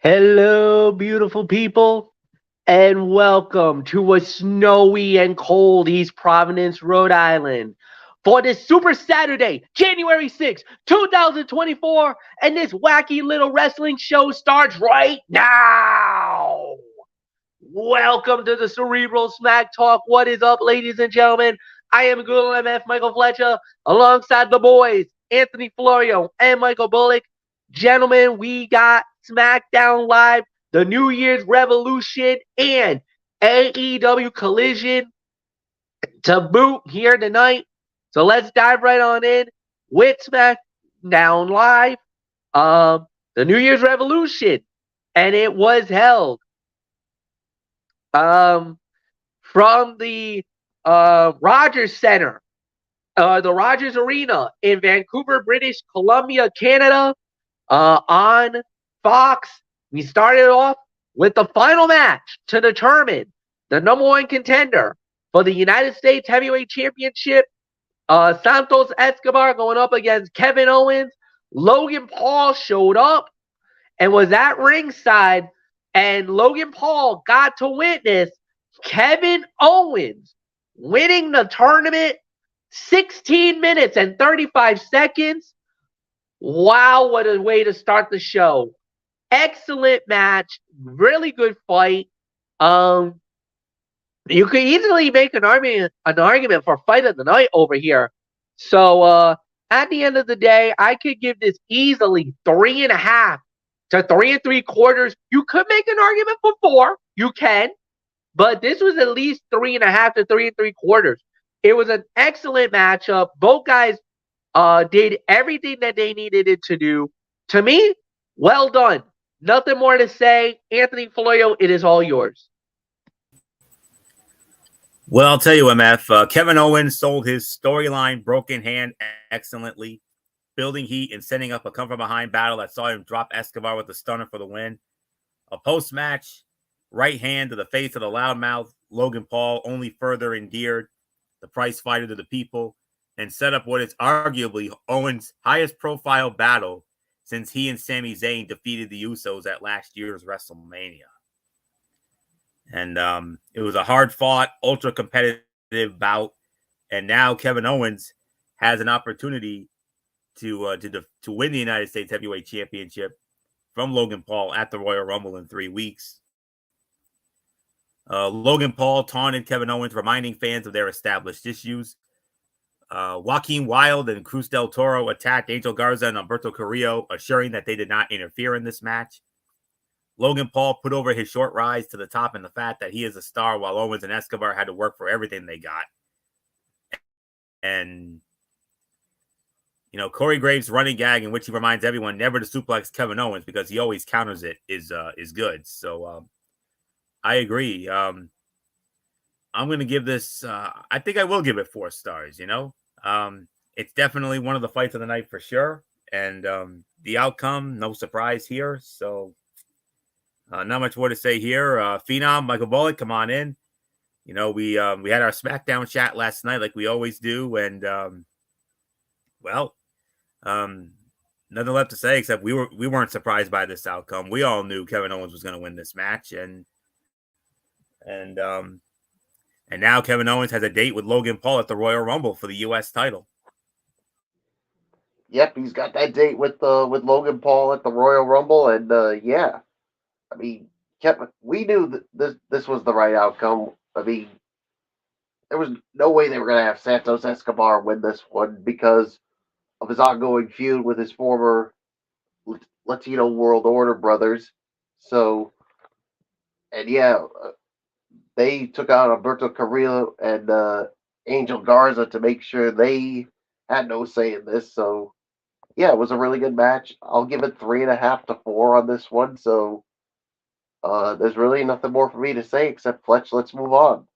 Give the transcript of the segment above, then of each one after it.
Hello, beautiful people, and welcome to a snowy and cold East Providence, Rhode Island for this Super Saturday, January 6th, 2024, and this wacky little wrestling show starts right now. Welcome to the Cerebral Smack Talk. What is up, ladies and gentlemen? I am Google MF Michael Fletcher alongside the boys, Anthony Florio and Michael Bullock. Gentlemen, we got SmackDown Live, the New Year's Revolution, and AEW Collision to boot here tonight. So let's dive right on in with SmackDown Live, the New Year's Revolution, and it was held um, from the Rogers Center, the Rogers Arena in Vancouver, British Columbia, Canada, on Fox. We started off with the final match to determine the number one contender for the United States Heavyweight Championship. Santos Escobar going up against Kevin Owens. Logan Paul showed up and was at ringside, and Logan Paul got to witness Kevin Owens winning the tournament 16 minutes and 35 seconds. Wow, what a way to start the show. Excellent match, really good fight. You could easily make an argument for fight of the night over here. So at the end of the day, I could give this easily 3.5 to 3 3/4. You could make an argument for 4. You can. But this was at least 3.5 to 3 3/4. It was an excellent matchup. Both guys did everything that they needed it to do. To me, well done. Nothing more to say. Anthony Florio, it is all yours. Well, I'll tell you, MF, Kevin Owens sold his storyline Broken Hand excellently, building heat and setting up a come-from-behind battle that saw him drop Escobar with a stunner for the win. A post-match right hand to the face of the loudmouth Logan Paul only further endeared the prize fighter to the people and set up what is arguably Owens' highest profile battle since he and Sami Zayn defeated the Usos at last year's WrestleMania. And it was a hard-fought, ultra-competitive bout, and now Kevin Owens has an opportunity to win the United States Heavyweight Championship from Logan Paul at the Royal Rumble in 3 weeks. Logan Paul taunted Kevin Owens, reminding fans of their established issues. Joaquin Wilde and Cruz del Toro attacked Angel Garza and Humberto Carrillo, assuring that they did not interfere in this match. Logan Paul put over his short rise to the top and the fact that he is a star, while Owens and Escobar had to work for everything they got. And, you know, Corey Graves' running gag in which he reminds everyone never to suplex Kevin Owens because he always counters it is good. So I agree. I'm going to give this, I think I will give it 4 stars, you know. It's definitely one of the fights of the night for sure. And the outcome, no surprise here. So not much more to say here. Phenom, Michael Bullock, come on in. You know, we had our SmackDown chat last night like we always do. And, nothing left to say except we weren't surprised by this outcome. We all knew Kevin Owens was going to win this match. And now Kevin Owens has a date with Logan Paul at the Royal Rumble for the U.S. title. Yep, he's got that date with Logan Paul at the Royal Rumble, and yeah, I mean, we knew that this was the right outcome. I mean, there was no way they were going to have Santos Escobar win this one because of his ongoing feud with his former Latino World Order brothers. So, and yeah, they took out Humberto Carrillo and Angel Garza to make sure they had no say in this. So, yeah, it was a really good match. I'll give it 3.5 to 4 on this one. So, there's really nothing more for me to say except Fletch. Let's move on.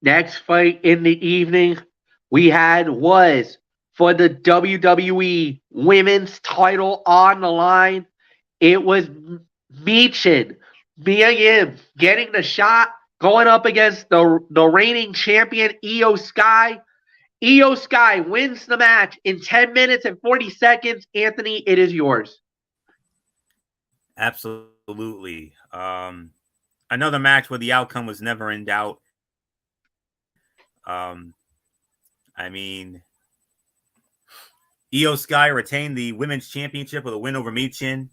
Next fight in the evening we had was for the WWE Women's title on the line. It was Michin, Mia Yim, getting the shot, going up against the reigning champion, Io Sky. Io Sky wins the match in 10 minutes and 40 seconds. Anthony, it is yours. Absolutely. Another match where the outcome was never in doubt. I mean, Io Sky retained the women's championship with a win over Michin.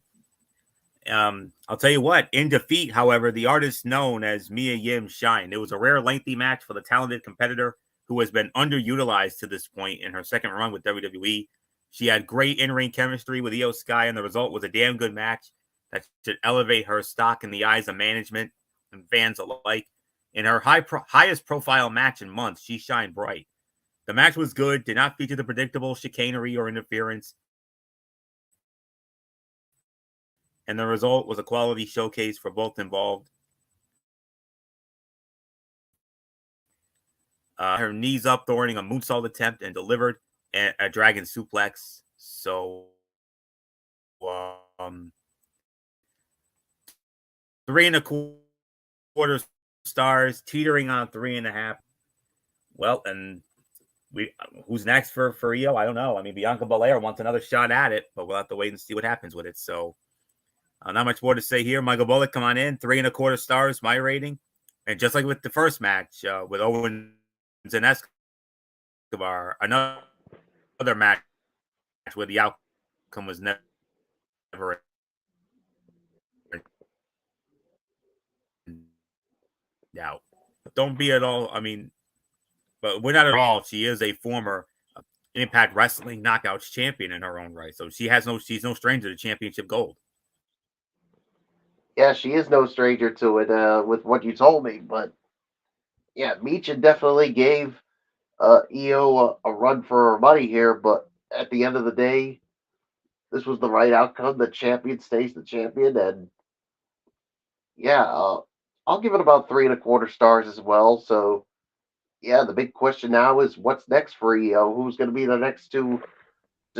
I'll tell you what, in defeat, however, the artist known as Mia Yim shined. It was a rare, lengthy match for the talented competitor who has been underutilized to this point in her second run with WWE. She had great in-ring chemistry with Io Sky, and the result was a damn good match that should elevate her stock in the eyes of management and fans alike. In her highest profile match in months, she shined bright. The match was good, did not feature the predictable chicanery or interference, and the result was a quality showcase for both involved. Her knees up, throwing a moonsault attempt, and delivered a dragon suplex. So, 3.25 stars, teetering on 3.5. Well, and who's next for Io? I don't know. I mean, Bianca Belair wants another shot at it, but we'll have to wait and see what happens with it. So, not much more to say here. Michael Bullock, come on in. 3.25 stars, my rating. And just like with the first match with Owens and Escobar, another match where the outcome was never in doubt. But don't be at all. I mean, but we're not at all. She is a former Impact Wrestling Knockouts champion in her own right, so she's no stranger to championship gold. Yeah, she is no stranger to it with what you told me. But yeah, Michin definitely gave Io a run for her money here. But at the end of the day, this was the right outcome. The champion stays the champion. And yeah, I'll give it about 3.25 stars as well. So yeah, the big question now is what's next for Io? Who's going to be the next to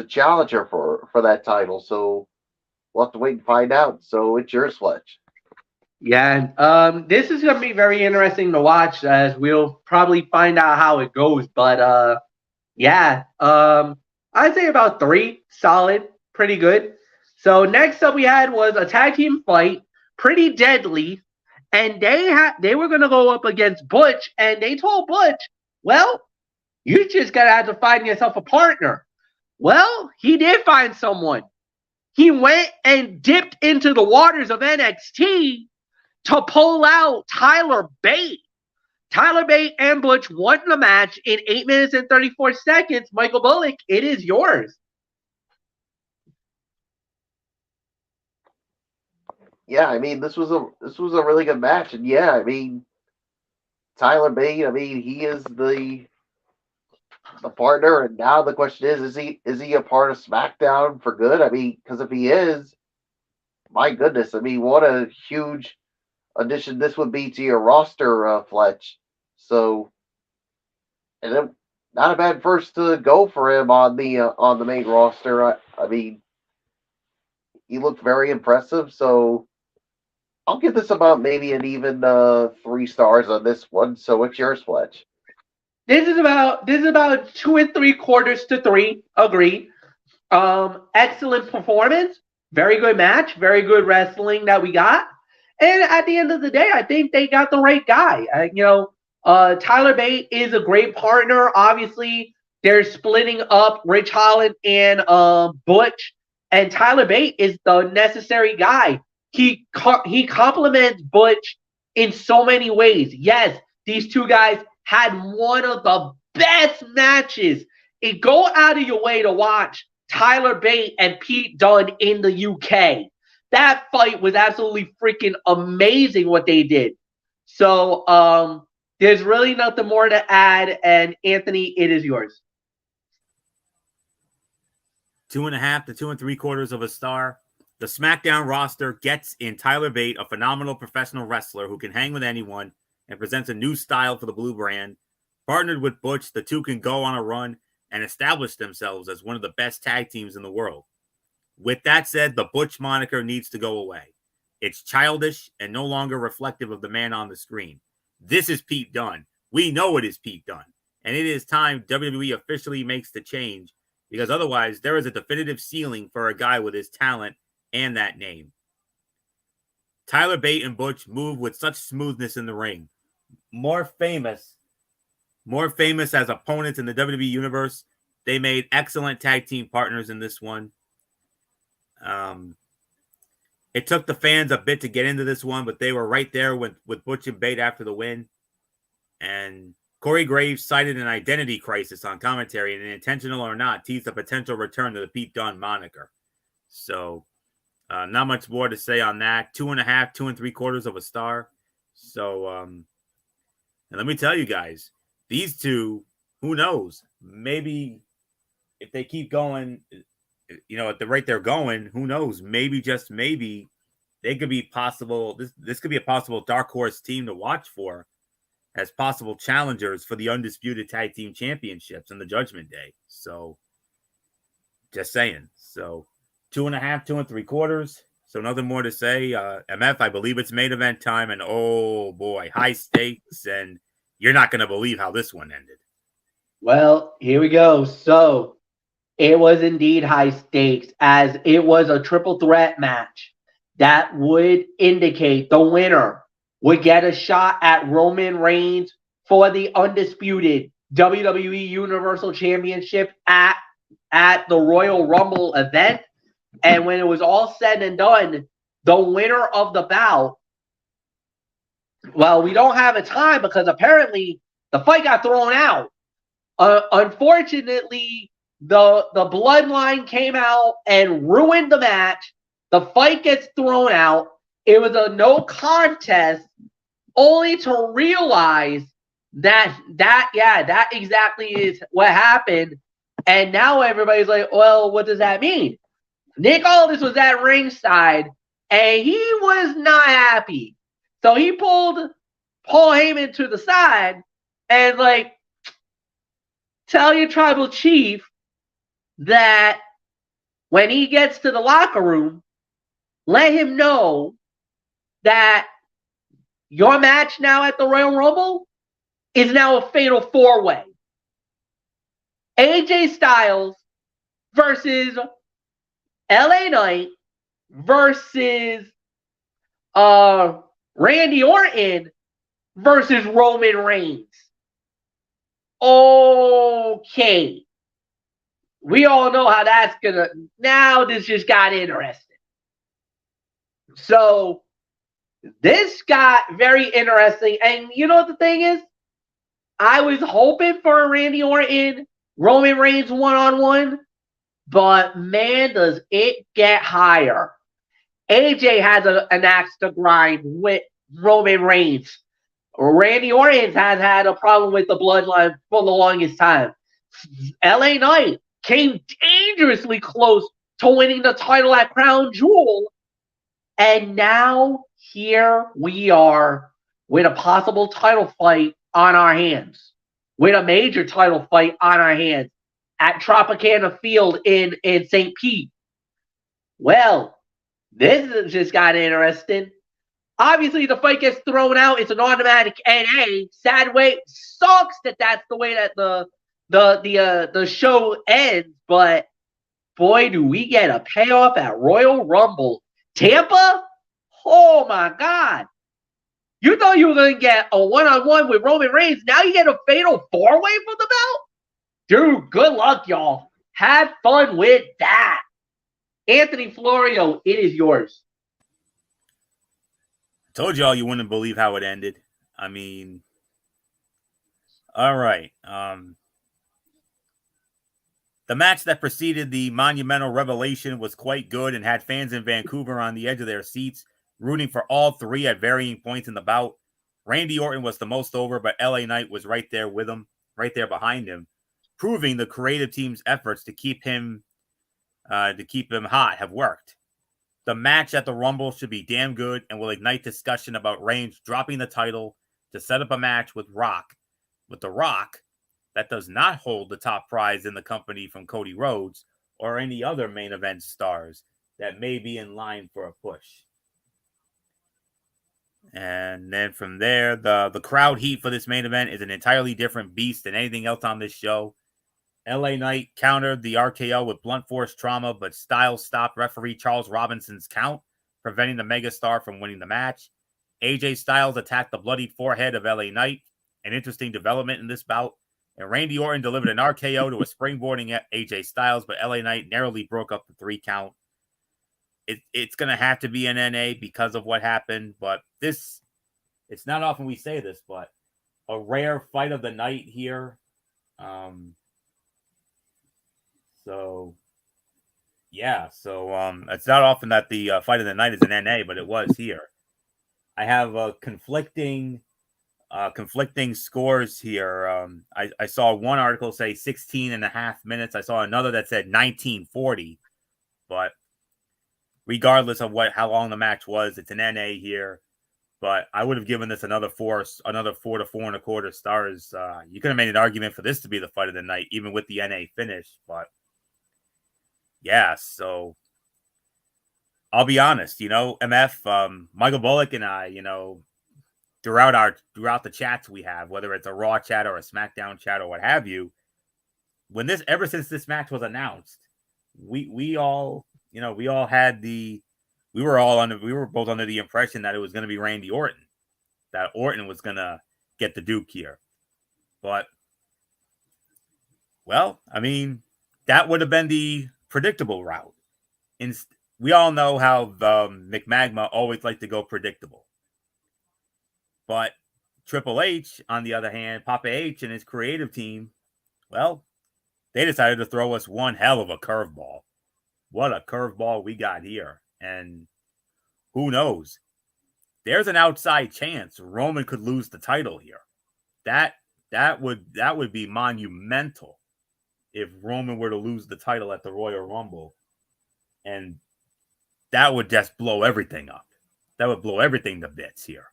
challenge her for that title? So we'll have to wait and find out. So it's yours, Fletch. Yeah, this is going to be very interesting to watch as we'll probably find out how it goes. But yeah, I'd say about 3, solid, pretty good. So next up we had was a tag team fight, Pretty Deadly, and they were going to go up against Butch, and they told Butch, well, you just got to have to find yourself a partner. Well, he did find someone. He went and dipped into the waters of NXT to pull out Tyler Bate. Tyler Bate and Butch won the match in 8 minutes and 34 seconds. Michael Bullock, it is yours. Yeah, I mean this was a really good match, and yeah, I mean Tyler Bate, I mean he is the partner, and now the question is he a part of SmackDown for good? I mean, because if he is, my goodness, I mean what a huge addition this would be to your roster, Fletch. So, and then not a bad first to go for him on the main roster. I mean, he looked very impressive. So, I'll give this about maybe an even 3 stars on this one. So, what's yours, Fletch? This is about 2.75 to 3. Agree. Excellent performance. Very good match. Very good wrestling that we got. And at the end of the day, I think they got the right guy. Tyler Bate is a great partner. Obviously, they're splitting up Rich Holland and Butch, and Tyler Bate is the necessary guy. He complements Butch in so many ways. Yes, these two guys had one of the best matches. Go out of your way to watch Tyler Bate and Pete Dunne in the UK. That fight was absolutely freaking amazing what they did. So there's really nothing more to add. And Anthony, it is yours. 2.5 to 2.75 stars. The SmackDown roster gets in Tyler Bate, a phenomenal professional wrestler who can hang with anyone and presents a new style for the blue brand. Partnered with Butch, the two can go on a run and establish themselves as one of the best tag teams in the world. With that said, the Butch moniker needs to go away. It's childish and no longer reflective of the man on the screen. This is Pete Dunne. We know it is Pete Dunne. And it is time WWE officially makes the change, because otherwise there is a definitive ceiling for a guy with his talent and that name. Tyler Bate and Butch move with such smoothness in the ring. More famous as opponents in the WWE universe. They made excellent tag team partners in this one. It took the fans a bit to get into this one, but they were right there with Butch and Bate after the win. And Corey Graves cited an identity crisis on commentary, and intentional or not, teased a potential return to the Pete Dunne moniker. So, not much more to say on that. 2.5, 2 3/4 of a star. So, and let me tell you guys, these two, who knows? Maybe if they keep going, at the rate they're going, who knows? Maybe, just maybe, they could be possible. This could be a possible dark horse team to watch for as possible challengers for the undisputed tag team championships in the Judgment Day. So, just saying. So, 2.5, 2 3/4. So, nothing more to say. MF, I believe it's main event time, and oh boy, high stakes, and you're not going to believe how this one ended. Well, here we go. So, it was indeed high stakes, as it was a triple threat match that would indicate the winner would get a shot at Roman Reigns for the undisputed WWE Universal Championship at the Royal Rumble event. And when it was all said and done, the winner of the bout, well, we don't have a time because apparently the fight got thrown out. Unfortunately, the bloodline came out and ruined the match. The fight gets thrown out. It was a no contest, only to realize that exactly is what happened. And now everybody's like, well, what does that mean? Nick Aldis was at ringside, and he was not happy. So he pulled Paul Heyman to the side and like, tell your tribal chief that when he gets to the locker room, let him know that your match now at the Royal Rumble is now a fatal 4-way. AJ Styles versus LA Knight versus Randy Orton versus Roman Reigns. Okay. We all know how that's gonna. Now this just got interesting. So this got very interesting. And you know what the thing is? I was hoping for a Randy Orton, Roman Reigns one-on-one, but man, does it get higher. AJ has an axe to grind with Roman Reigns. Randy Orton has had a problem with the bloodline for the longest time. LA Knight came dangerously close to winning the title at Crown Jewel. And now here we are with a possible title fight on our hands. With a major title fight on our hands at Tropicana Field in St. Pete. Well, this just got interesting. Obviously, the fight gets thrown out. It's an automatic NA. Sad way. Sucks that that's the way that the show ends. But boy, do we get a payoff at Royal Rumble. Tampa? Oh my God. You thought you were going to get a one-on-one with Roman Reigns. Now you get a fatal 4-way for the belt? Dude, good luck, y'all. Have fun with that. Anthony Florio, it is yours. Told y'all you wouldn't believe how it ended. I mean, all right. The match that preceded the monumental revelation was quite good and had fans in Vancouver on the edge of their seats, rooting for all three at varying points in the bout. Randy Orton was the most over, but LA Knight was right there with him, right there behind him, proving the creative team's efforts to keep him hot have worked. The match at the Rumble should be damn good and will ignite discussion about Reigns dropping the title to set up a match with Rock. With The Rock, that does not hold the top prize in the company from Cody Rhodes or any other main event stars that may be in line for a push. And then from there, the crowd heat for this main event is an entirely different beast than anything else on this show. LA Knight countered the RKO with blunt force trauma, but Styles stopped referee Charles Robinson's count, preventing the megastar from winning the match. AJ Styles attacked the bloodied forehead of LA Knight, an interesting development in this bout. And Randy Orton delivered an RKO to a springboarding at AJ Styles, but LA Knight narrowly broke up the 3 count. It's going to have to be an NA because of what happened, but it's not often we say this, but a rare fight of the night here. So it's not often that the fight of the night is an NA, but it was here. I have conflicting scores here. I saw one article say 16 and a half minutes. I saw another that said 1940, but regardless of how long the match was, it's an NA here. But I would have given this another 4 to 4.25 stars. You could have made an argument for this to be the fight of the night, even with the NA finish. But yeah, so I'll be honest, MF, Michael Bullock and I, throughout the chats we have, whether it's a Raw chat or a SmackDown chat or what have you, ever since this match was announced, we all had we were both under the impression that it was going to be Randy Orton, that Orton was going to get the Duke here. But, well, I mean, that would have been the predictable route. We all know how McMagma always liked to go predictable. But Triple H, on the other hand, Papa H and his creative team, well, they decided to throw us one hell of a curveball. What a curveball we got here. And who knows? There's an outside chance Roman could lose the title here. That would be monumental if Roman were to lose the title at the Royal Rumble. And that would just blow everything up. That would blow everything to bits here.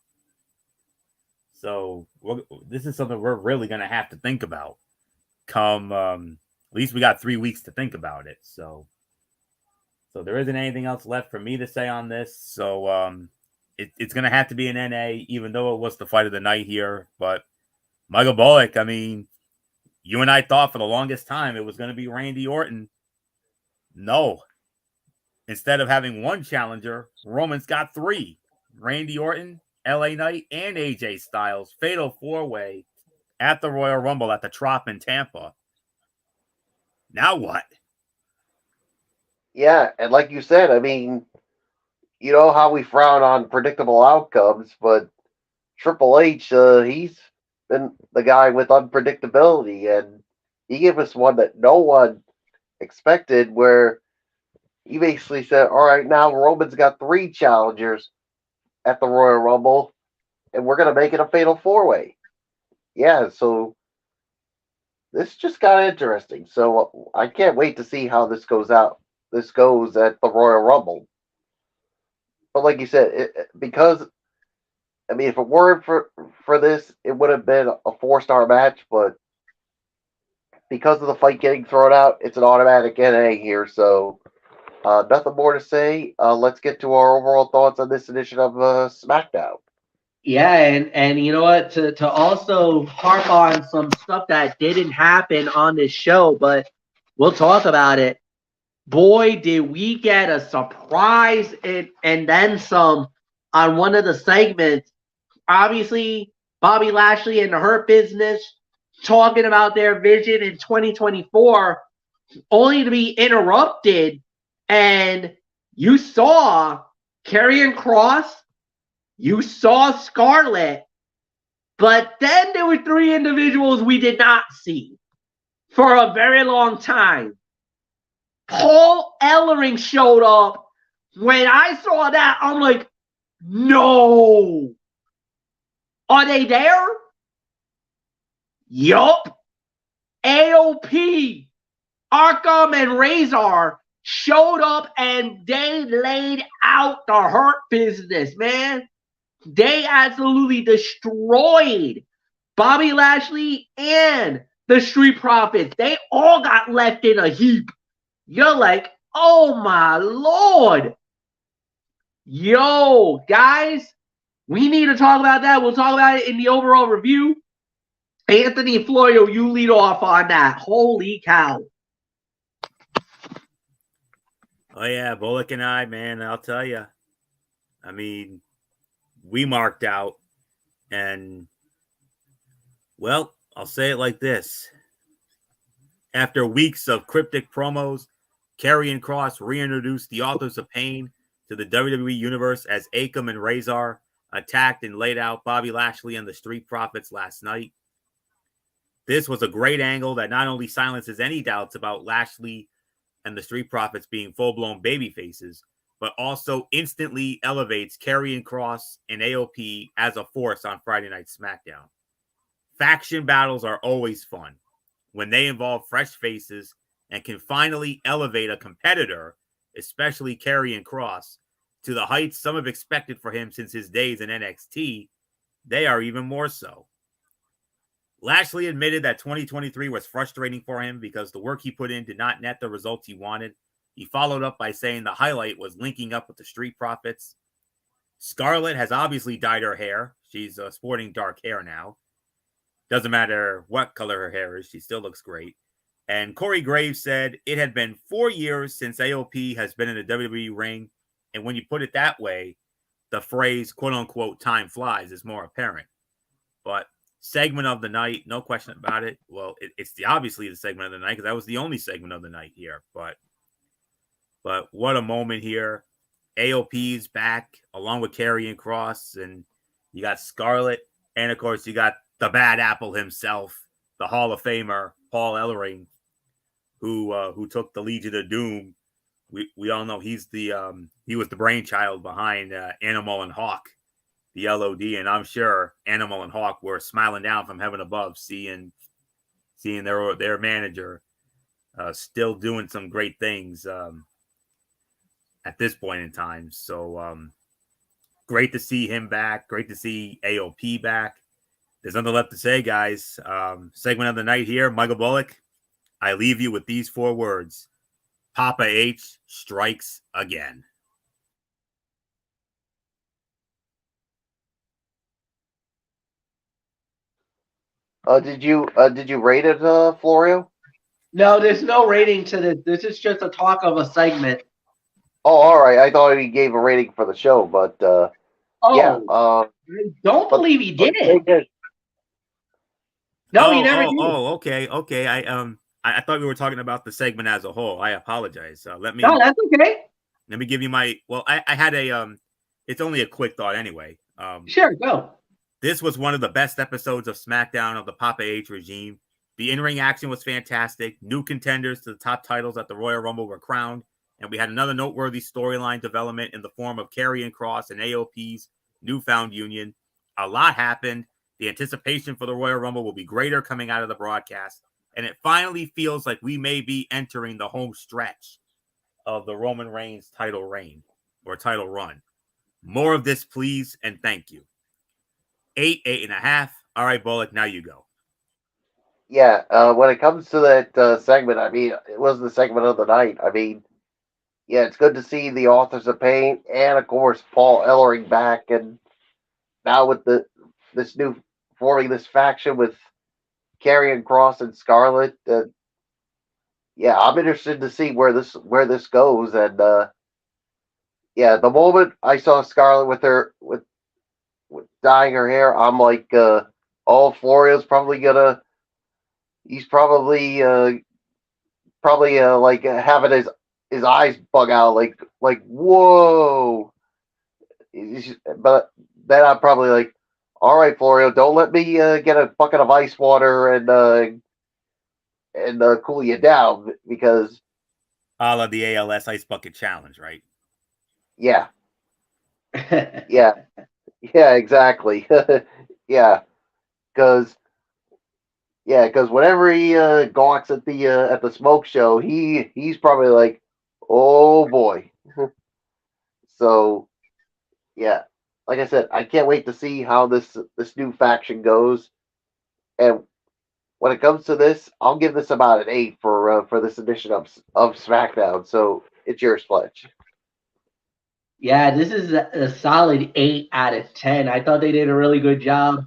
So this is something we're really going to have to think about. At least we got 3 weeks to think about it. So there isn't anything else left for me to say on this. So it's going to have to be an NA, even though it was the fight of the night here. But Michael Bullock, I mean, you and I thought for the longest time it was going to be Randy Orton. No. Instead of having one challenger, Roman's got 3. Randy Orton, LA Knight, and AJ Styles. Fatal 4-way at the Royal Rumble at the Trop in Tampa. Now what? Yeah, and like you said, I mean, you know how we frown on predictable outcomes, but Triple H, he's been the guy with unpredictability, and he gave us one that no one expected, where he basically said, all right, now Roman's got 3 challengers at the Royal Rumble, and we're going to make it a fatal 4-way. Yeah, so this just got interesting. So I can't wait to see how this goes out. This goes at the Royal Rumble. But like you said, because, I mean, if it weren't for this, it would have been a 4-star match, but because of the fight getting thrown out, it's an automatic NA here. So nothing more to say. Let's get to our overall thoughts on this edition of SmackDown. Yeah, and you know what? To also harp on some stuff that didn't happen on this show, but we'll talk about it. Boy, did we get a surprise and then some on one of the segments. Obviously, Bobby Lashley and the Hurt Business talking about their vision in 2024, only to be interrupted. And you saw Karrion Kross, you saw Scarlett, but then there were 3 individuals we did not see for a very long time. Paul Ellering showed up. When I saw that, I'm like, no. Are they there? Yup. AOP, Arkham, and Razor showed up and they laid out the Hurt Business, man. They absolutely destroyed Bobby Lashley and the Street Profits. They all got left in a heap. You're like, oh my Lord. Yo, guys, We need to talk about that. We'll talk about it in the overall review. Anthony Florio, you lead off on that. Holy cow. Oh, yeah, Bullock and I, man, I'll tell you. I mean, we marked out, and, well, I'll say it like this. After weeks of cryptic promos, Karrion Kross reintroduced the Authors of Pain to the WWE Universe as Akam and Razor attacked and laid out Bobby Lashley and the Street Profits last night. This was a great angle that not only silences any doubts about Lashley and the Street Profits being full-blown baby faces, but also instantly elevates Karrion Kross and AOP as a force on Friday Night SmackDown. Faction battles are always fun when they involve fresh faces and can finally elevate a competitor, especially Karrion Kross, to the heights some have expected for him since his days in NXT. They are even more so. Lashley admitted that 2023 was frustrating for him because the work he put in did not net the results he wanted. He followed up by saying the highlight was linking up with the Street Profits. Scarlett has obviously dyed her hair. She's sporting dark hair now. Doesn't matter what color her hair is. She still looks great. And Corey Graves said it had been 4 years since AOP has been in a WWE ring. And when you put it that way, the phrase, quote unquote, time flies is more apparent. But segment of the night, no question about it. Well, it's obviously the segment of the night because that was the only segment of the night here. But what a moment here. AOP's back along with Karrion Kross, and you got Scarlett, and of course you got the Bad Apple himself, the Hall of Famer Paul Ellering, who took the Legion of Doom. We all know he was the brainchild behind Animal and Hawk, the LOD, and I'm sure Animal and Hawk were smiling down from heaven above, seeing their manager still doing some great things at this point in time. So great to see him back. Great to see AOP back. There's nothing left to say, guys. Segment of the night here, Michael Bullock. I leave you with these 4 words. Papa H strikes again. Did you rate it, Florio? No, there's no rating to this. This is just a talk of a segment. Oh, all right. I thought he gave a rating for the show, but yeah. I don't believe he did. No, he never did. Oh, okay. I thought we were talking about the segment as a whole. I apologize. No, that's okay. Let me give you my. Well, I had a. It's only a quick thought anyway. Sure, go. This was one of the best episodes of SmackDown of the Papa H regime. The in-ring action was fantastic. New contenders to the top titles at the Royal Rumble were crowned, and we had another noteworthy storyline development in the form of Karrion Kross and AOP's newfound union. A lot happened. The anticipation for the Royal Rumble will be greater coming out of the broadcast, and it finally feels like we may be entering the home stretch of the Roman Reigns title reign or title run. More of this, please, and thank you. 8.5. All right, Bullock, now you go. Yeah, when it comes to that segment, I mean, it was the segment of the night. I mean, yeah, it's good to see the Authors of Pain and, of course, Paul Ellering back, and now with this new forming this faction with Karrion Kross and Scarlett. Yeah, I'm interested to see where this goes. And yeah, the moment I saw Scarlett with dyeing her hair, I'm like, oh, Florio's probably gonna. He's probably like having his eyes bug out, like whoa. But then I'm probably like, all right, Florio, don't let me get a bucket of ice water and cool you down, because a la the ALS Ice Bucket Challenge, right? Yeah. Yeah, exactly. Yeah, because whenever he gawks at the smoke show, he's probably like, oh boy. So yeah, like I said, I can't wait to see how this new faction goes. And when it comes to this, I'll give this about an 8 for this edition of SmackDown. So it's yours, Fletch. Yeah, this is a solid 8 out of 10. I thought they did a really good job.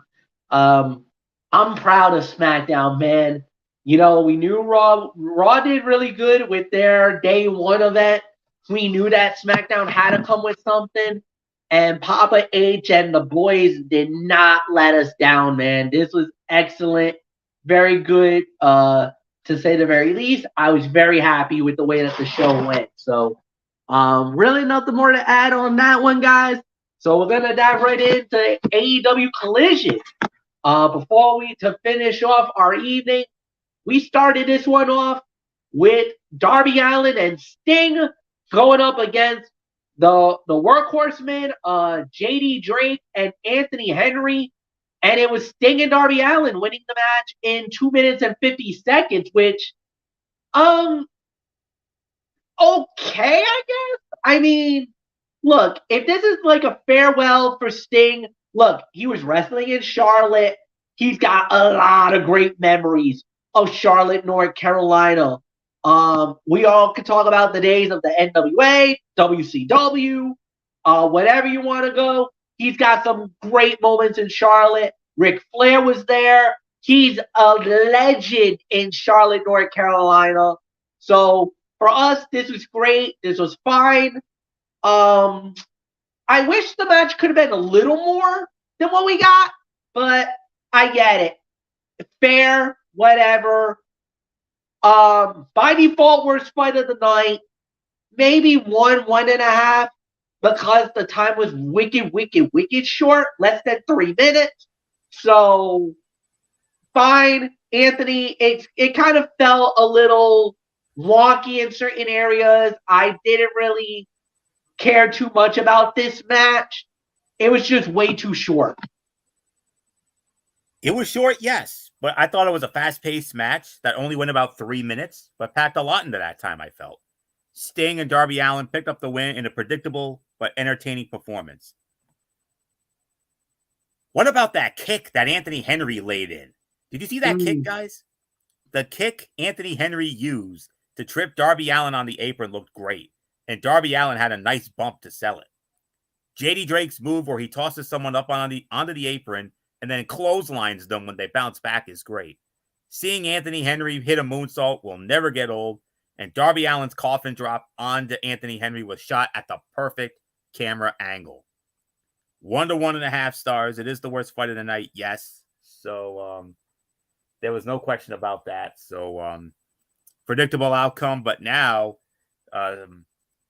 I'm proud of SmackDown, man. You know, we knew Raw did really good with their day one event. We knew that SmackDown had to come with something. And Papa H and the boys did not let us down, man. This was excellent. Very good, to say the very least. I was very happy with the way that the show went. So really nothing more to add on that one, guys. So we're gonna dive right into AEW Collision. Before we to finish off our evening, we started this one off with Darby Allin and Sting going up against the workhorsemen, JD Drake and Anthony Henry, and it was Sting and Darby Allin winning the match in 2 minutes and 50 seconds, which um okay, I guess. I mean, look, if this is like a farewell for Sting, look, he was wrestling in Charlotte. He's got a lot of great memories of Charlotte, North Carolina. We all could talk about the days of the NWA, WCW, whatever you want to go. He's got some great moments in Charlotte. Ric Flair was there. He's a legend in Charlotte, North Carolina. So for us, this was great. This was fine. I wish the match could have been a little more than what we got, but I get it. Fair, whatever. By default, worst fight of the night. Maybe 1.5, because the time was wicked short, less than 3 minutes. So fine, Anthony. It kind of felt a little wonky in certain areas. I didn't really care too much about this match. It was just way too short. It was short, yes, but I thought it was a fast-paced match that only went about 3 minutes, but packed a lot into that time, I felt. Sting and Darby Allin picked up the win in a predictable but entertaining performance. What about that kick that Anthony Henry laid in? Did you see that kick, guys? The kick Anthony Henry used to trip Darby Allin on the apron looked great, and Darby Allin had a nice bump to sell it. JD Drake's move where he tosses someone up onto the apron and then clotheslines them when they bounce back is great. Seeing Anthony Henry hit a moonsault will never get old, and Darby Allin's coffin drop onto Anthony Henry was shot at the perfect camera angle. 1 to 1.5 stars. It is the worst fight of the night, yes. So there was no question about that. So predictable outcome, but now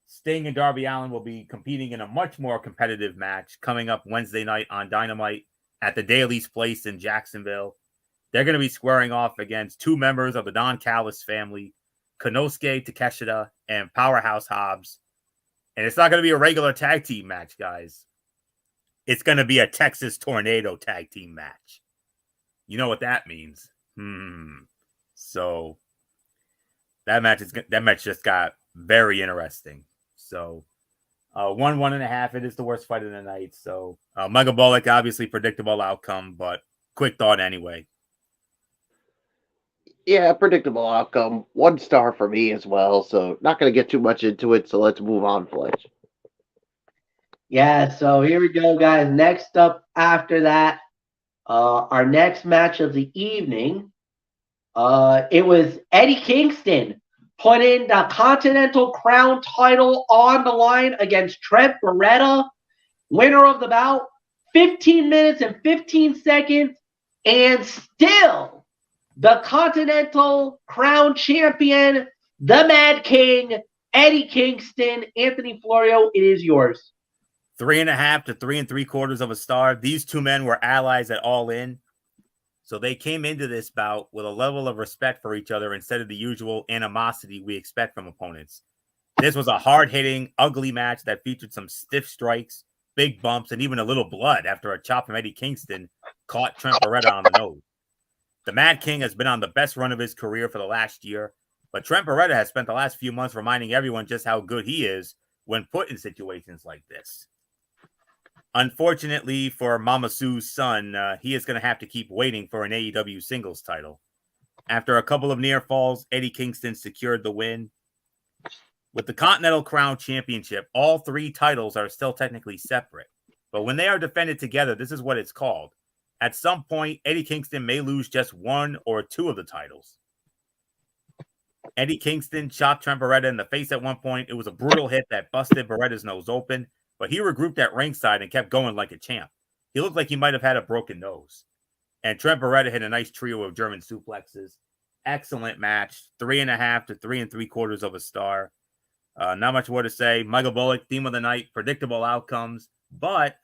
Sting and Darby Allin will be competing in a much more competitive match coming up Wednesday night on Dynamite at the Daly's Place in Jacksonville. They're going to be squaring off against 2 members of the Don Callis family, Konosuke Takeshita and Powerhouse Hobbs. And it's not going to be a regular tag team match, guys. It's going to be a Texas Tornado tag team match. You know what that means. So that match just got very interesting. So 1.5. It is the worst fight of the night. So Megabolic, obviously predictable outcome, but quick thought anyway. Yeah, predictable outcome. 1 star for me as well. So not going to get too much into it. So let's move on, Fletch. Yeah, so here we go, guys. Next up after that, our next match of the evening, it was Eddie Kingston putting the Continental Crown title on the line against Trent Beretta, winner of the bout, 15 minutes and 15 seconds, and still the Continental Crown champion, the Mad King, Eddie Kingston. Anthony Florio, it is yours. 3.5 to 3 3/4 of a star. These 2 men were allies at All In. So they came into this bout with a level of respect for each other instead of the usual animosity we expect from opponents. This was a hard-hitting, ugly match that featured some stiff strikes, big bumps, and even a little blood after a chop from Eddie Kingston caught Trent Beretta on the nose. The Mad King has been on the best run of his career for the last year, but Trent Beretta has spent the last few months reminding everyone just how good he is when put in situations like this. Unfortunately for Mama Sue's son, he is going to have to keep waiting for an AEW singles title. After a couple of near falls, Eddie Kingston secured the win. With the Continental Crown Championship, all 3 titles are still technically separate. But when they are defended together, this is what it's called. At some point, Eddie Kingston may lose just 1 or 2 of the titles. Eddie Kingston chopped Trent Beretta in the face at one point. It was a brutal hit that busted Beretta's nose open, but he regrouped at ringside and kept going like a champ. He looked like he might have had a broken nose. And Trent Beretta hit a nice trio of German suplexes. Excellent match. 3.5 to 3 3/4 of a star. Not much more to say. Michael Bullock, theme of the night, predictable outcomes, but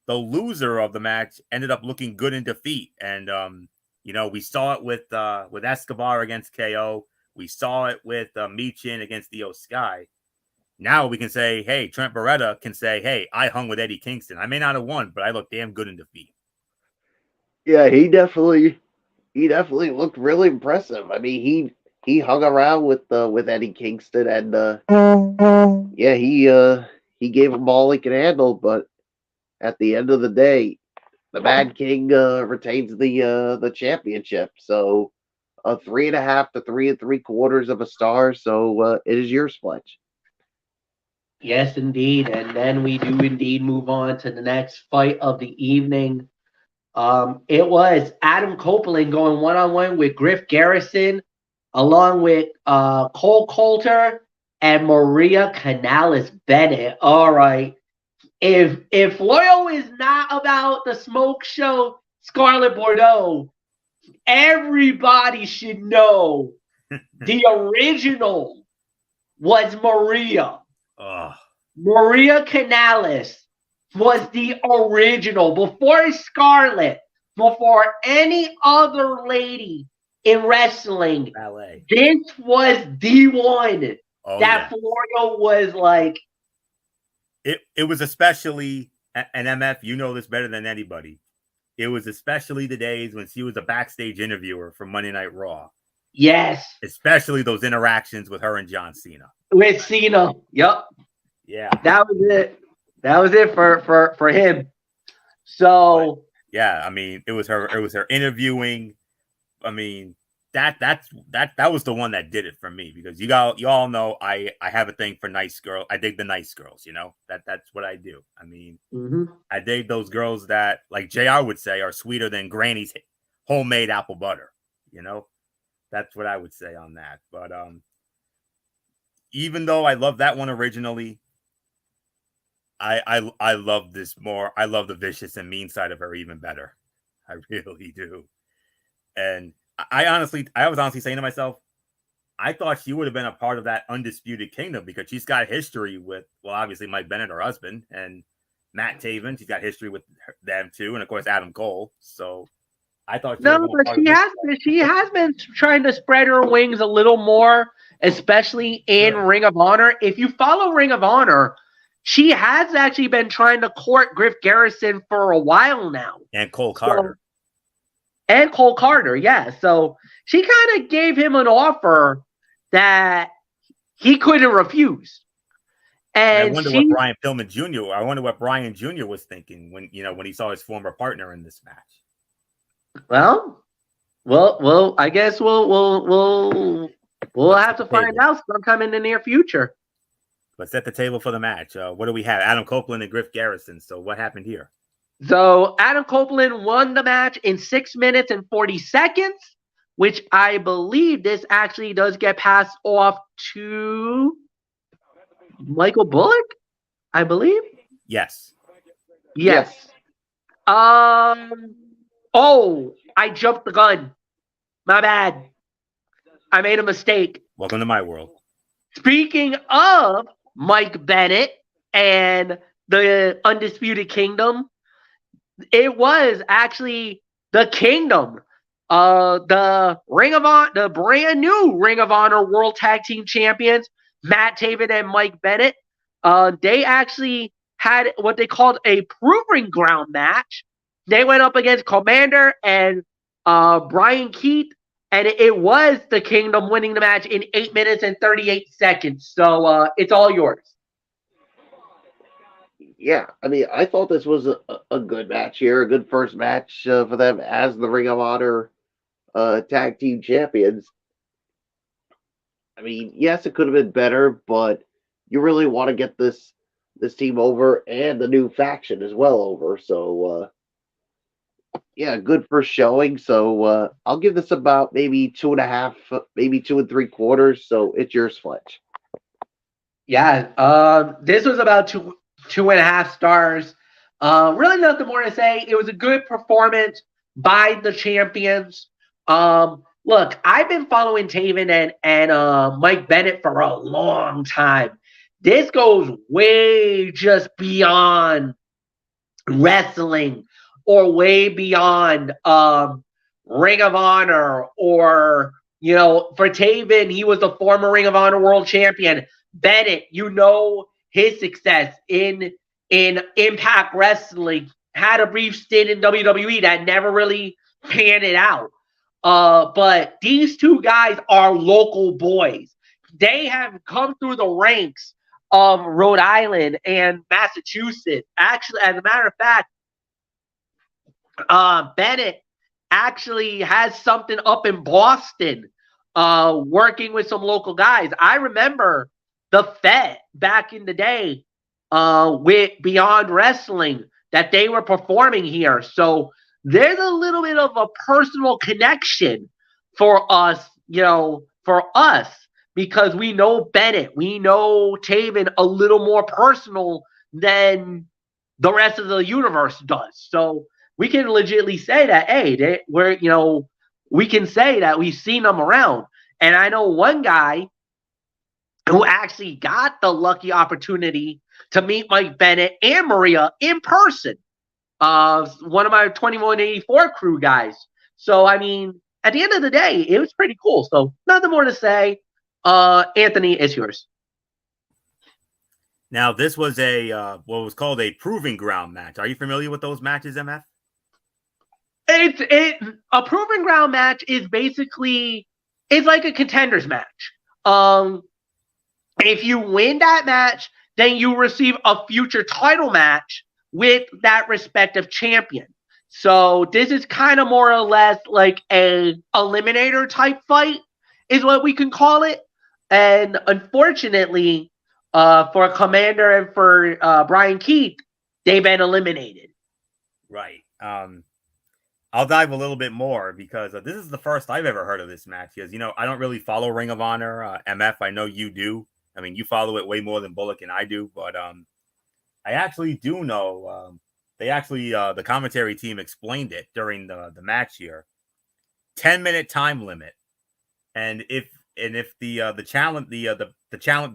the loser of the match ended up looking good in defeat. And we saw it with Escobar against KO. We saw it with Michin against Io Sky. Now we can say, hey, Trent Beretta can say, hey, I hung with Eddie Kingston. I may not have won, but I looked damn good in defeat. Yeah, he definitely looked really impressive. I mean, he hung around with Eddie Kingston, and yeah, he gave him all he could handle. But at the end of the day, the Mad King retains the championship. So 3.5 to 3 3/4 of a star. So it is yours, Fletch. Yes, indeed. And then we do indeed move on to the next fight of the evening. It was Adam Copeland going one-on-one with Griff Garrison, along with Cole Coulter and Maria Canales-Bennett. All right. If Loyal is not about the smoke show Scarlet Bordeaux, everybody should know the original was Maria. Maria Canales was the original. Before Scarlet, before any other lady in wrestling, Ballet. this was the one that Florio was like. It was especially, and MF, you know this better than anybody. It was especially the days when she was a backstage interviewer for Monday Night Raw. Yes. Especially those interactions with her and John Cena. With Cena. Yep. Yeah. That was it. That was it for him. So but, yeah, I mean, it was her interviewing. I mean, that was the one that did it for me, because you all know I have a thing for nice girls. I dig the nice girls, that's what I do. I mean, I dig those girls that, like JR would say, are sweeter than Granny's homemade apple butter. That's what I would say on that. But even though I love that one originally, I love this more. I love the vicious and mean side of her even better. I really do. And I was honestly saying to myself, I thought she would have been a part of that Undisputed Kingdom, because she's got history with, well, obviously Mike Bennett, her husband, and Matt Taven. She's got history with them too, and of course Adam Cole. So I thought she has been trying to spread her wings a little more, especially in Ring of Honor. If you follow Ring of Honor, she has actually been trying to court Griff Garrison for a while now. And Cole Carter. And Cole Carter, yeah. So she kind of gave him an offer that he couldn't refuse. And I wonder what Brian Pillman Jr. I wonder what Brian Jr. was thinking when he saw his former partner in this match. Well, I guess we'll have to find out sometime in the near future. Let's set the table for the match. What do we have? Adam Copeland and Griff Garrison. So what happened here? So Adam Copeland won the match in 6 minutes and 40 seconds, which I believe this actually does get passed off to Michael Bullock, I believe. Yes. Oh, I jumped the gun. My bad. I made a mistake. Welcome to my world. Speaking of Mike Bennett and the Undisputed Kingdom, it was actually the Kingdom, the Ring of Honor, the brand new Ring of Honor World Tag Team Champions, Matt Taven and Mike Bennett. They actually had what they called a proving ground match. They went up against Commander and Brian Keith, and it was the Kingdom winning the match in 8 minutes and 38 seconds. So it's all yours. Yeah, I mean, I thought this was a good match here, a good first match for them as the Ring of Honor Tag Team Champions. I mean, yes, it could have been better, but you really want to get this team over and the new faction as well over. So yeah, good first showing. So I'll give this about maybe 2.5, maybe 2 3/4. So it's yours, Fletch. Yeah, this was about 2.5 stars. Really nothing more to say. It was a good performance by the champions. Look, I've been following Taven and Mike Bennett for a long time. This goes way just beyond wrestling or way beyond Ring of Honor or for Taven, he was the former Ring of Honor world champion. Bennett, his success in Impact Wrestling, had a brief stint in WWE that never really panned it out. But these two guys are local boys. They have come through the ranks of Rhode Island and Massachusetts. Actually, as a matter of fact, Bennett actually has something up in Boston, working with some local guys. I remember the Fed back in the day, with Beyond Wrestling, that they were performing here. So there's a little bit of a personal connection for us, because we know Bennett, we know Taven a little more personal than the rest of the universe does. So we can legitimately say that, hey, we can say that we've seen them around. And I know one guy who actually got the lucky opportunity to meet Mike Bennett and Maria in person. One of my 2184 crew guys. So, I mean, at the end of the day, it was pretty cool. So, nothing more to say. Anthony, it's yours. Now, this was what was called a proving ground match. Are you familiar with those matches, MF? A proving ground match is basically, it's like a contenders match. If you win that match, then you receive a future title match with that respective champion. So this is kind of more or less like a eliminator type fight, is what we can call it. And unfortunately, for Commander and for Brian Keith, they've been eliminated. Right. I'll dive a little bit more because this is the first I've ever heard of this match. Because I don't really follow Ring of Honor, MF. I know you do. I mean, you follow it way more than Bullock and I do. But I actually do know. The commentary team explained it during the match here. 10-minute time limit, and if the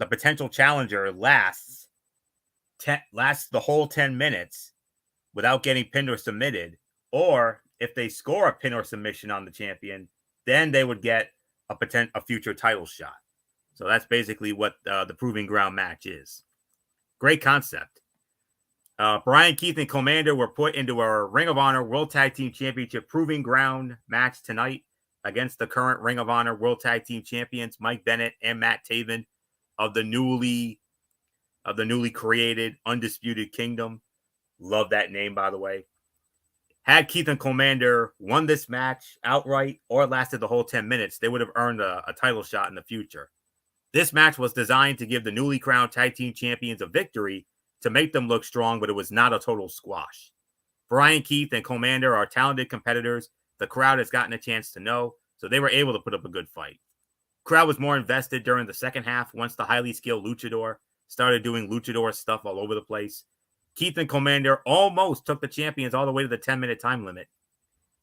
potential challenger lasts the whole 10 minutes without getting pinned or submitted, or if they score a pin or submission on the champion, then they would get a future title shot. So that's basically what the proving ground match is. Great concept. Brian Keith and Commander were put into a Ring of Honor World Tag Team Championship proving ground match tonight against the current Ring of Honor World Tag Team Champions Mike Bennett and Matt Taven of the newly created Undisputed Kingdom. Love that name, by the way. Had Keith and Commander won this match outright or lasted the whole 10 minutes, they would have earned a title shot in the future. This match was designed to give the newly crowned tag team champions a victory to make them look strong, but it was not a total squash. Brian Keith and Commander are talented competitors the crowd has gotten a chance to know, so they were able to put up a good fight. Crowd was more invested during the second half once the highly skilled luchador started doing luchador stuff all over the place. Keith and Commander almost took the champions all the way to the 10-minute time limit,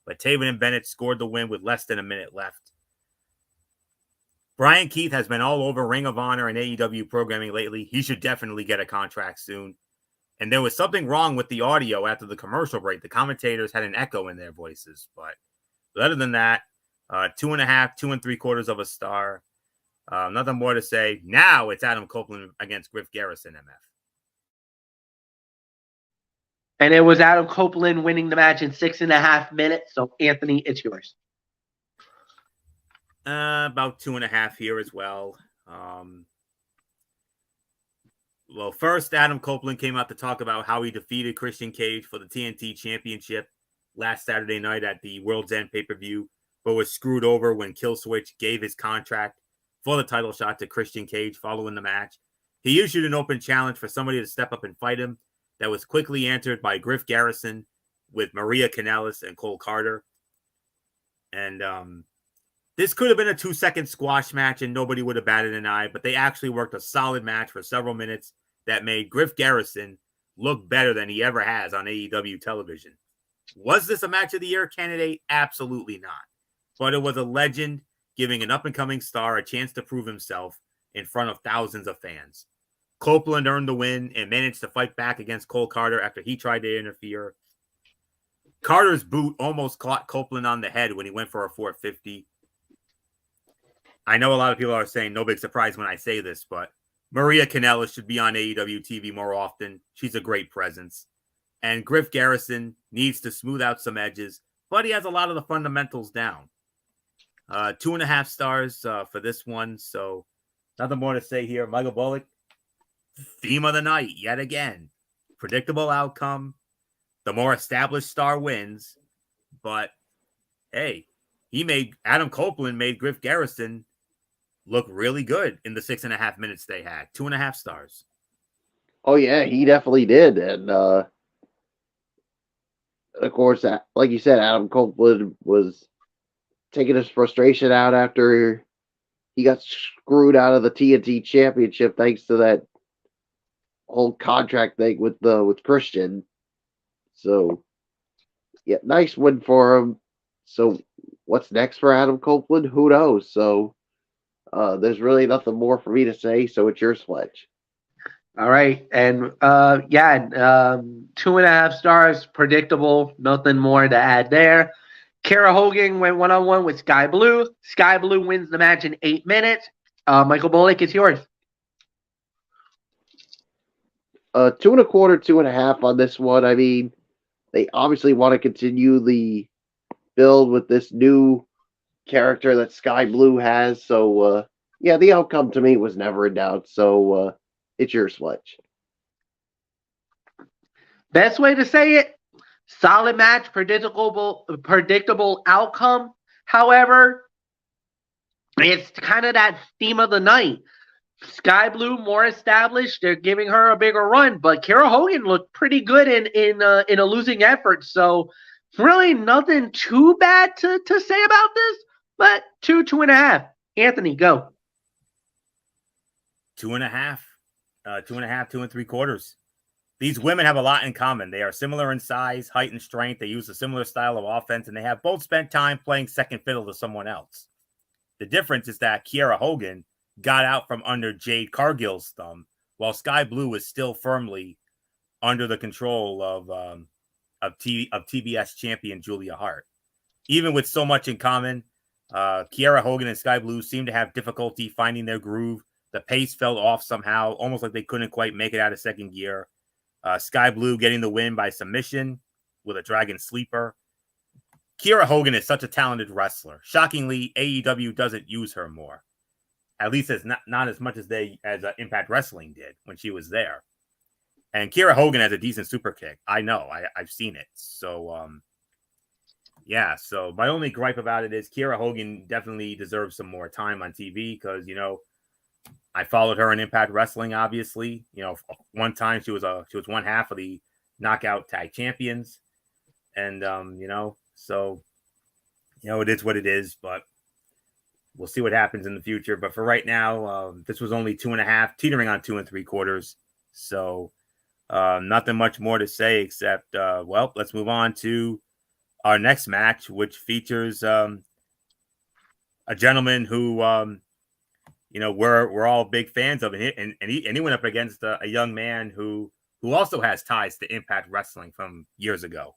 but Taven and Bennett scored the win with less than a minute left. Brian Keith has been all over Ring of Honor and AEW programming lately. He should definitely get a contract soon. And there was something wrong with the audio after the commercial break. The commentators had an echo in their voices. But other than that, 2.5, 2 3/4 of a star. Nothing more to say. Now it's Adam Copeland against Griff Garrison, MF. And it was Adam Copeland winning the match in 6.5 minutes. So, Anthony, it's yours. About 2.5 here as well. Well, first, Adam Copeland came out to talk about how he defeated Christian Cage for the TNT Championship last Saturday night at the World's End pay-per-view, but was screwed over when Killswitch gave his contract for the title shot to Christian Cage following the match. He issued an open challenge for somebody to step up and fight him. That was quickly answered by Griff Garrison with Maria Kanellis and Cole Carter. And this could have been a 2-second squash match and nobody would have batted an eye, but they actually worked a solid match for several minutes that made Griff Garrison look better than he ever has on AEW television. Was this a match of the year candidate? Absolutely not. But it was a legend giving an up-and-coming star a chance to prove himself in front of thousands of fans. Copeland earned the win and managed to fight back against Cole Carter after he tried to interfere. Carter's boot almost caught Copeland on the head when he went for a 450. I know a lot of people are saying no big surprise when I say this, but Maria Kanellis should be on AEW TV more often. She's a great presence. And Griff Garrison needs to smooth out some edges, but he has a lot of the fundamentals down. 2.5 stars for this one, so nothing more to say here. Michael Bullock, theme of the night, yet again. Predictable outcome. The more established star wins, but hey, Adam Copeland made Griff Garrison look really good in the 6.5 minutes they had. 2.5 stars. Oh yeah, he definitely did. And of course, like you said, Adam Copeland was taking his frustration out after he got screwed out of the TNT Championship thanks to that whole contract thing with Christian. So yeah, nice win for him. So what's next for Adam Copeland? Who knows? So there's really nothing more for me to say. So it's your Sledge. All right. And 2.5 stars, predictable. Nothing more to add there. Kara Hogan went one-on-one with Sky Blue. Sky Blue wins the match in 8 minutes. Michael Bullock, it's yours. 2.25, 2.5 on this one. I mean, they obviously want to continue the build with this new character that Sky Blue has. So, yeah, the outcome to me was never in doubt. So, it's your Sledge. Best way to say it, solid match, predictable outcome. However, it's kind of that theme of the night. Sky Blue more established. They're giving her a bigger run, but Kara Hogan looked pretty good in a losing effort. So really nothing too bad to say about this, but 2.5. Anthony, go. 2.5. 2.5, 2 3/4. These women have a lot in common. They are similar in size, height, and strength. They use a similar style of offense, and they have both spent time playing second fiddle to someone else. The difference is that Kiera Hogan got out from under Jade Cargill's thumb, while Sky Blue is still firmly under the control of TBS champion Julia Hart. Even with so much in common, Kiera Hogan and Sky Blue seem to have difficulty finding their groove. The pace fell off somehow, almost like they couldn't quite make it out of second gear. Sky Blue getting the win by submission with a Dragon Sleeper. Kiera Hogan is such a talented wrestler. Shockingly, AEW doesn't use her more. At least it's not as much as Impact Wrestling did when she was there. And Kiera Hogan has a decent super kick. I know. I've seen it. So, yeah. So my only gripe about it is Kiera Hogan definitely deserves some more time on TV because, I followed her in Impact Wrestling, obviously. One time she was one half of the Knockout Tag Champions. And, so, it is what it is, but we'll see what happens in the future. But for right now, this was only 2.5, teetering on 2 3/4. So nothing much more to say except, let's move on to our next match, which features a gentleman who, we're all big fans of it. And he went up against a young man who also has ties to Impact Wrestling from years ago.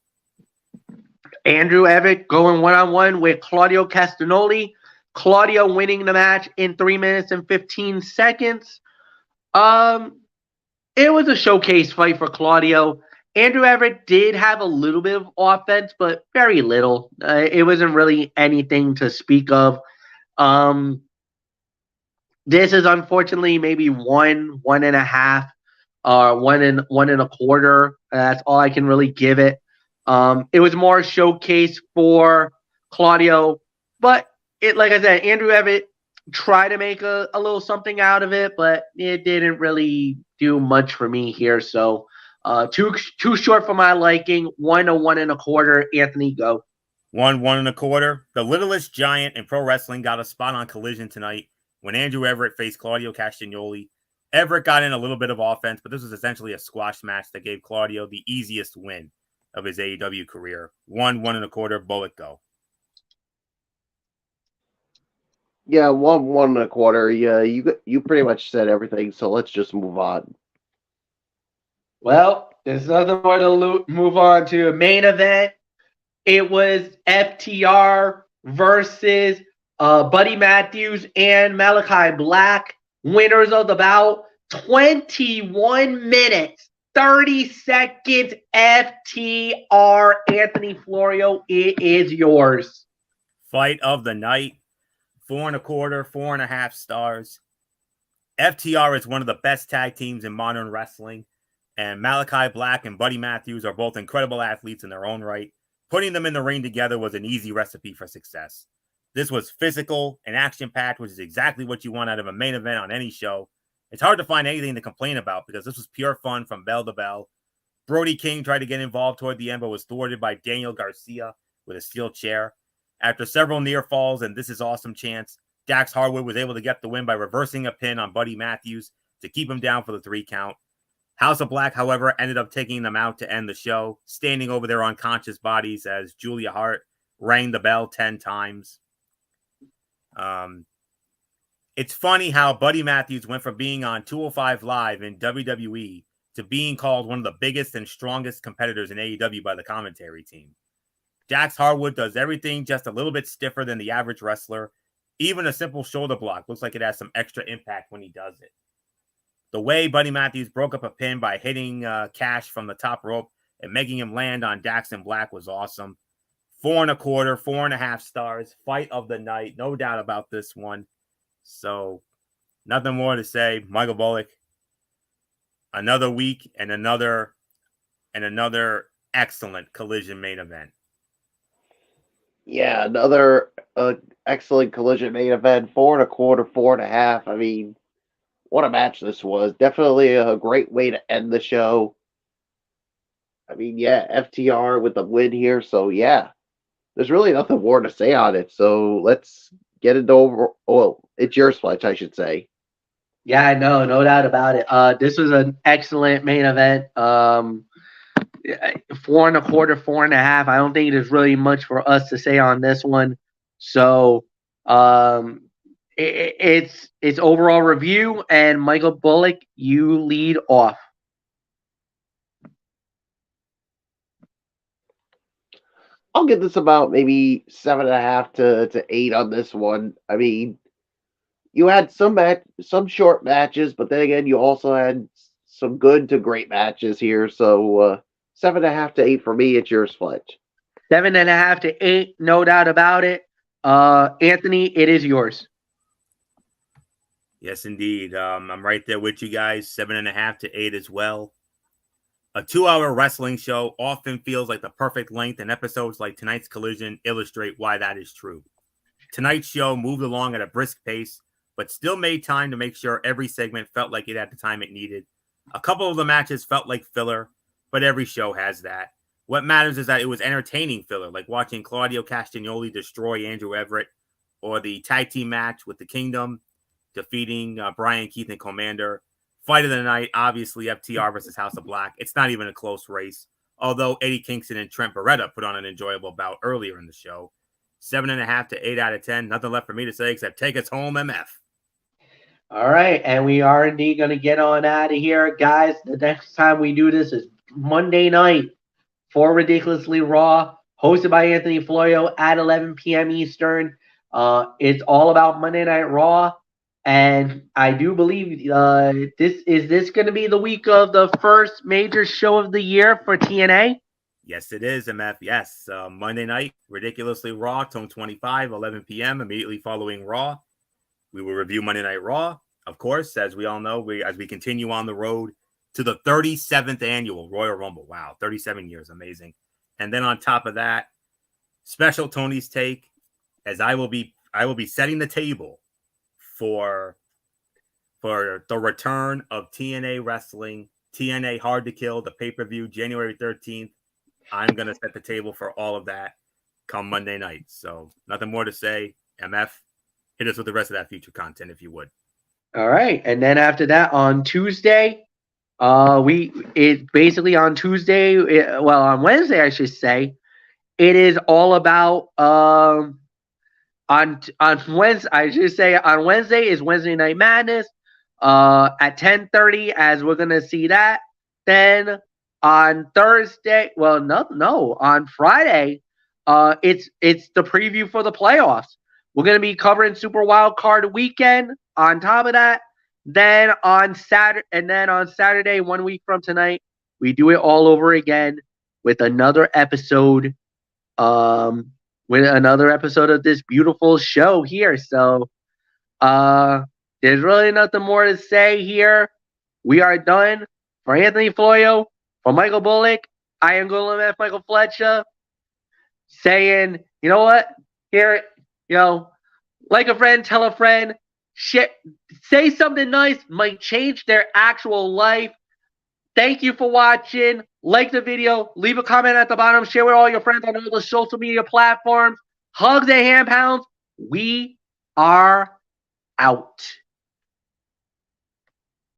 Andrew Evitt going one-on-one with Claudio Castagnoli. Claudio winning the match in 3 minutes and 15 seconds. It was a showcase fight for Claudio. Andrew Evitt did have a little bit of offense, but very little. It wasn't really anything to speak of. This is unfortunately maybe 1.5, 1.25. That's all I can really give it. It was more showcase for Claudio, but like I said, Andrew Evitt try to make a little something out of it, but it didn't really do much for me here. So too short for my liking. 1 to 1 1/4. Anthony, go. 1 1 1/4. The littlest giant in pro wrestling got a spot on Collision tonight when Andrew Everett faced Claudio Castagnoli. Everett got in a little bit of offense, but this was essentially a squash match that gave Claudio the easiest win of his AEW career. 1 1 1/4. Bullet, go. Yeah, 1 1 1/4. Yeah, you pretty much said everything. So let's just move on. Well, there's nothing more to move on to. Main event. It was FTR versus Buddy Matthews and Malachi Black. Winners of the bout. 21 minutes, 30 seconds. FTR. Anthony Florio, it is yours. Fight of the night. 4 1/4, 4.5 stars. FTR is one of the best tag teams in modern wrestling, and Malachi Black and Buddy Matthews are both incredible athletes in their own right. Putting them in the ring together was an easy recipe for success. This was physical and action-packed, which is exactly what you want out of a main event on any show. It's hard to find anything to complain about because this was pure fun from bell to bell. Brody King tried to get involved toward the end, but was thwarted by Daniel Garcia with a steel chair. After several near falls and this is awesome chants, Dax Harwood was able to get the win by reversing a pin on Buddy Matthews to keep him down for the 3 count. House of Black, however, ended up taking them out to end the show, standing over their unconscious bodies as Julia Hart rang the bell 10 times. It's funny how Buddy Matthews went from being on 205 Live in WWE to being called one of the biggest and strongest competitors in AEW by the commentary team. Dax Harwood does everything just a little bit stiffer than the average wrestler. Even a simple shoulder block looks like it has some extra impact when he does it. The way Buddy Matthews broke up a pin by hitting Cash from the top rope and making him land on Dax and Black was awesome. 4 1/4, 4.5 stars. Fight of the night. No doubt about this one. So, nothing more to say. Michael Bullock, another week and another excellent Collision main event. Yeah, another excellent Collision main event. 4 1/4, 4.5. I mean, what a match this was. Definitely a great way to end the show. I mean, yeah, FTR with the win here. So, yeah, there's really nothing more to say on it. So, let's get it over. Oh, it's your Fletch, I should say. Yeah, no doubt about it. This was an excellent main event. 4 1/4, 4.5. I don't think there's really much for us to say on this one. So, it's overall review, and Michael Bullock, you lead off. I'll give this about maybe 7.5 to 8 on this one. I mean, you had some short matches, but then again, you also had some good to great matches here. So 7.5 to 8 for me. It's yours, Fletch. 7.5 to 8, no doubt about it. Anthony, it is yours. Yes, indeed. I'm right there with you guys. 7.5 to 8 as well. A 2-hour wrestling show often feels like the perfect length, and episodes like tonight's Collision illustrate why that is true. Tonight's show moved along at a brisk pace, but still made time to make sure every segment felt like it had the time it needed. A couple of the matches felt like filler, but every show has that. What matters is that it was entertaining filler, like watching Claudio Castagnoli destroy Andrew Everett, or the tag team match with the Kingdom, defeating Brian Keith and Commander. Fight of the night, obviously FTR versus House of Black. It's not even a close race, although Eddie Kingston and Trent Beretta put on an enjoyable bout earlier in the show. 7.5 to 8 out of 10. Nothing left for me to say except take us home, MF. All right, and we are indeed going to get on out of here, guys. The next time we do this is Monday night for Ridiculously Raw, hosted by Anthony Florio at 11 p.m. Eastern. It's all about Monday Night Raw. And I do believe this is going to be the week of the first major show of the year for TNA? Yes, it is, MF. Yes. Monday night, Ridiculously Raw, Tone 25, 11 p.m., immediately following Raw. We will review Monday Night Raw, of course, as we all know, as we continue on the road to the 37th annual Royal Rumble. Wow, 37 years. Amazing. And then on top of that, special Tony's Take, as I will be setting the table for the return of TNA Wrestling, TNA Hard to Kill, the pay-per-view, January 13th. I'm going to set the table for all of that come Monday night. So nothing more to say. MF, hit us with the rest of that future content if you would. All right. And then after that, on Tuesday, on Wednesday, I should say, it is all about on Wednesday. I should say on Wednesday is Wednesday Night Madness at 10:30, as we're gonna see that. Then on Thursday, on Friday, it's the preview for the playoffs. We're gonna be covering Super Wild Card Weekend. On top of that, then on Saturday, 1 week from tonight, we do it all over again with another episode. With another episode of this beautiful show here. So there's really nothing more to say here. We are done. For Anthony Florio, for Michael Bullock, I am Golem F. Michael Fletcher, saying, you know what? Here, like a friend, tell a friend, say something nice, might change their actual life. Thank you for watching. Like the video. Leave a comment at the bottom. Share with all your friends on all the social media platforms. Hugs and hand pounds. We are out.